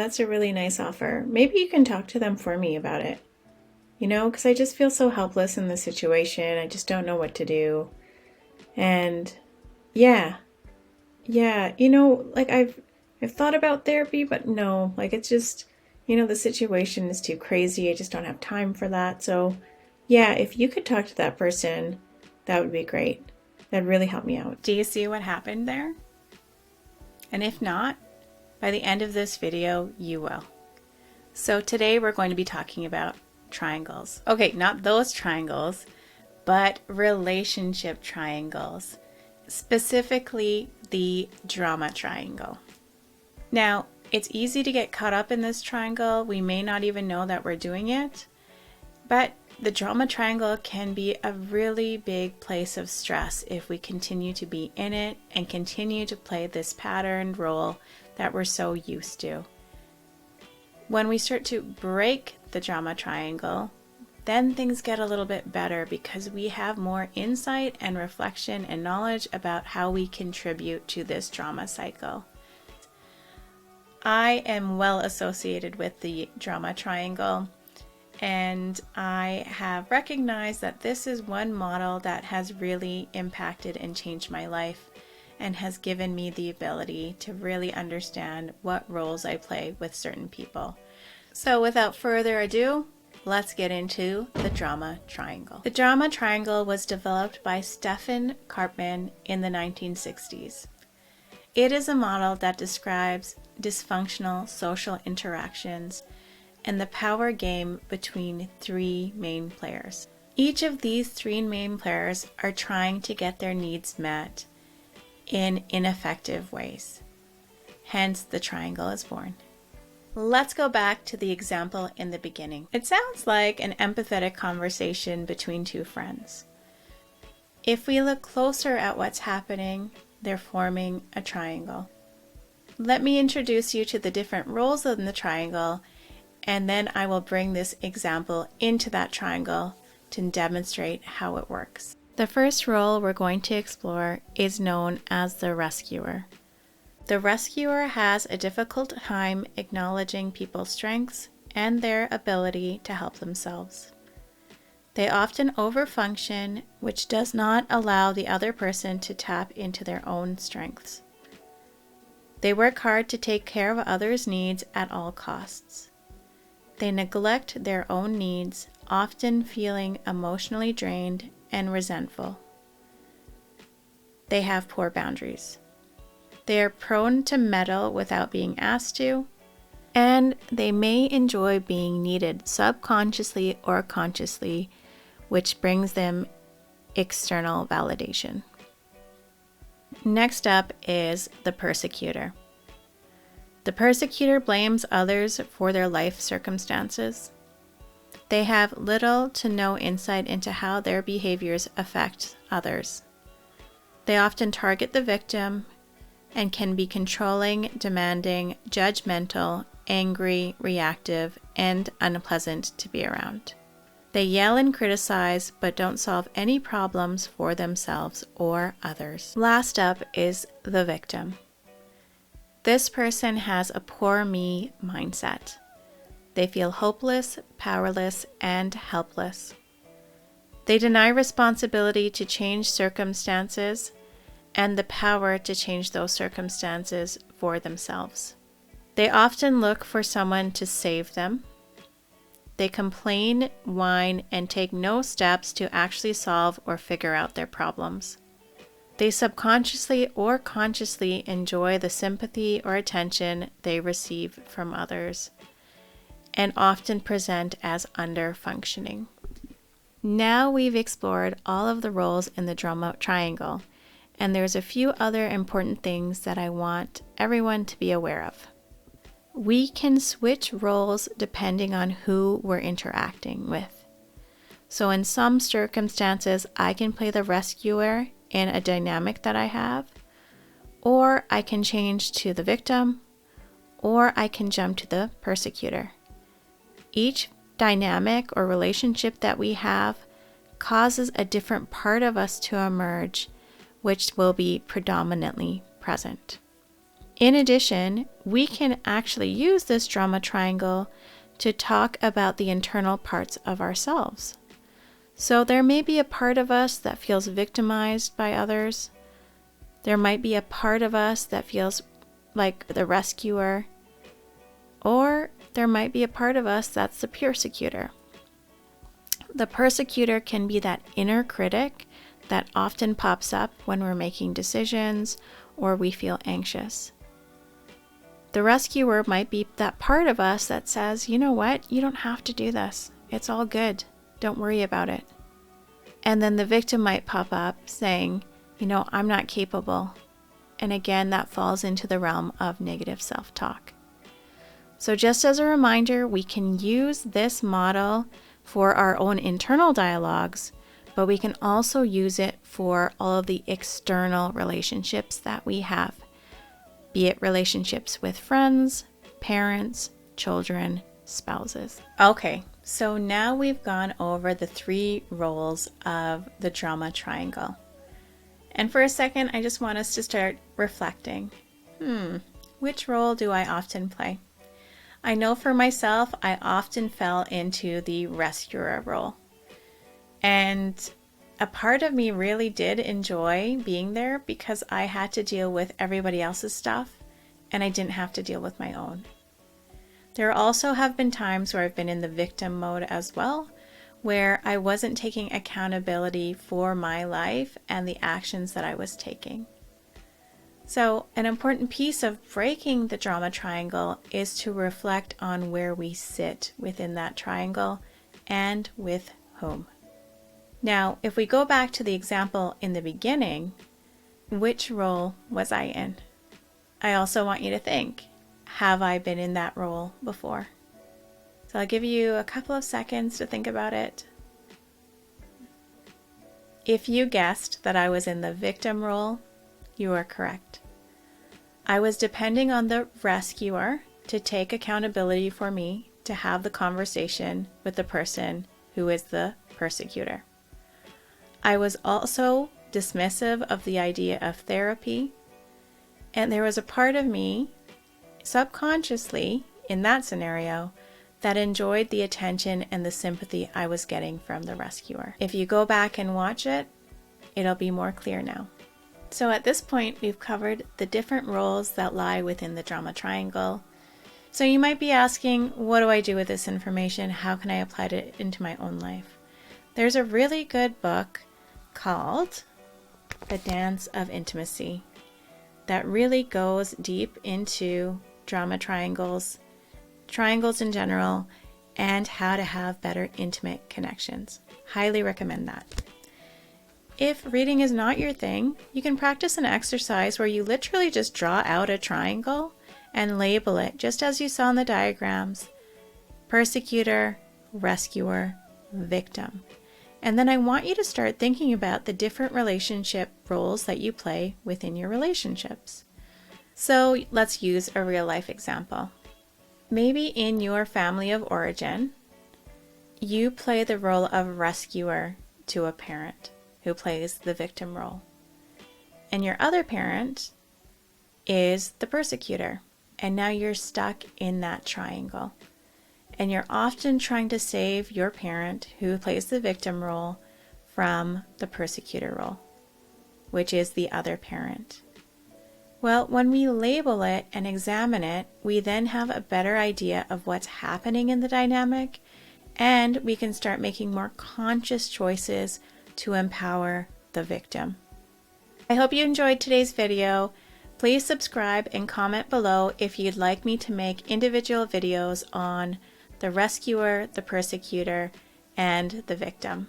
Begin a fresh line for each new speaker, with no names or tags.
that's a really nice offer. Maybe you can talk to them for me about it. Because I just feel so helpless in this situation. I just don't know what to do. And yeah, like I've thought about therapy, but no, like it's just, the situation is too crazy. I just don't have time for that. So yeah, if you could talk to that person, that would be great. That'd really help me out.
Do you see what happened there? And if not, by the end of this video, you will. So today we're going to be talking about triangles. Okay, not those triangles, but relationship triangles. Specifically, the drama triangle. Now, it's easy to get caught up in this triangle. We may not even know that we're doing it, but the drama triangle can be a really big place of stress if we continue to be in it and continue to play this patterned role that we're so used to. When we start to break the drama triangle, then things get a little bit better because we have more insight and reflection and knowledge about how we contribute to this drama cycle. I am well associated with the drama triangle, and I have recognized that this is one model that has really impacted and changed my life and has given me the ability to really understand what roles I play with certain people. So without further ado, let's get into the drama triangle. The drama triangle was developed by Stephen Karpman in the 1960s. It is a model that describes dysfunctional social interactions and the power game between three main players. Each of these three main players are trying to get their needs met in ineffective ways. Hence, the triangle is born. Let's go back to the example in the beginning. It sounds like an empathetic conversation between two friends. If we look closer at what's happening, they're forming a triangle. Let me introduce you to the different roles in the triangle, and then I will bring this example into that triangle to demonstrate how it works. The first role we're going to explore is known as the rescuer. The rescuer has a difficult time acknowledging people's strengths and their ability to help themselves. They often overfunction, which does not allow the other person to tap into their own strengths. They work hard to take care of others' needs at all costs. They neglect their own needs, often feeling emotionally drained and resentful. They have poor boundaries. They are prone to meddle without being asked to, and they may enjoy being needed subconsciously or consciously, which brings them external validation. Next up is the persecutor. The persecutor blames others for their life circumstances. They have little to no insight into how their behaviors affect others. They often target the victim and can be controlling, demanding, judgmental, angry, reactive, and unpleasant to be around. They yell and criticize, but don't solve any problems for themselves or others. Last up is the victim. This person has a poor me mindset. They feel hopeless, powerless, and helpless. They deny responsibility to change circumstances and the power to change those circumstances for themselves. They often look for someone to save them. They complain, whine, and take no steps to actually solve or figure out their problems. They subconsciously or consciously enjoy the sympathy or attention they receive from others, and often present as under-functioning. Now we've explored all of the roles in the drama triangle, and there's a few other important things that I want everyone to be aware of. We can switch roles depending on who we're interacting with. So in some circumstances, I can play the rescuer in a dynamic that I have, or I can change to the victim, or I can jump to the persecutor. Each dynamic or relationship that we have causes a different part of us to emerge, which will be predominantly present. In addition, we can actually use this drama triangle to talk about the internal parts of ourselves. So there may be a part of us that feels victimized by others. There might be a part of us that feels like the rescuer, or there might be a part of us that's the persecutor. The persecutor can be that inner critic that often pops up when we're making decisions or we feel anxious. The rescuer might be that part of us that says, you know what, you don't have to do this. It's all good. Don't worry about it. And then the victim might pop up saying, I'm not capable. And again, that falls into the realm of negative self-talk. So just as a reminder, we can use this model for our own internal dialogues, but we can also use it for all of the external relationships that we have, be it relationships with friends, parents, children, spouses. Okay, so now we've gone over the 3 roles of the drama triangle. And for a second, I just want us to start reflecting. Which role do I often play? I know for myself, I often fell into the rescuer role. And a part of me really did enjoy being there because I had to deal with everybody else's stuff and I didn't have to deal with my own. There also have been times where I've been in the victim mode as well, where I wasn't taking accountability for my life and the actions that I was taking. So an important piece of breaking the drama triangle is to reflect on where we sit within that triangle and with whom. Now, if we go back to the example in the beginning, which role was I in? I also want you to think, have I been in that role before? So I'll give you a couple of seconds to think about it. If you guessed that I was in the victim role, you are correct. I was depending on the rescuer to take accountability for me to have the conversation with the person who is the persecutor. I was also dismissive of the idea of therapy, and there was a part of me, subconsciously, in that scenario, that enjoyed the attention and the sympathy I was getting from the rescuer. If you go back and watch it, it'll be more clear now. So at this point, we've covered the different roles that lie within the drama triangle. So you might be asking, what do I do with this information? How can I apply it into my own life? There's a really good book called The Dance of Intimacy that really goes deep into drama triangles, triangles in general, and how to have better intimate connections. Highly recommend that. If reading is not your thing, you can practice an exercise where you literally just draw out a triangle and label it just as you saw in the diagrams: persecutor, rescuer, victim. And then I want you to start thinking about the different relationship roles that you play within your relationships. So let's use a real life example. Maybe in your family of origin, you play the role of rescuer to a parent who plays the victim role. And your other parent is the persecutor. And now you're stuck in that triangle. And you're often trying to save your parent who plays the victim role from the persecutor role, which is the other parent. Well, when we label it and examine it, we then have a better idea of what's happening in the dynamic, and we can start making more conscious choices to empower the victim. I hope you enjoyed today's video. Please subscribe and comment below if you'd like me to make individual videos on the rescuer, the persecutor, and the victim.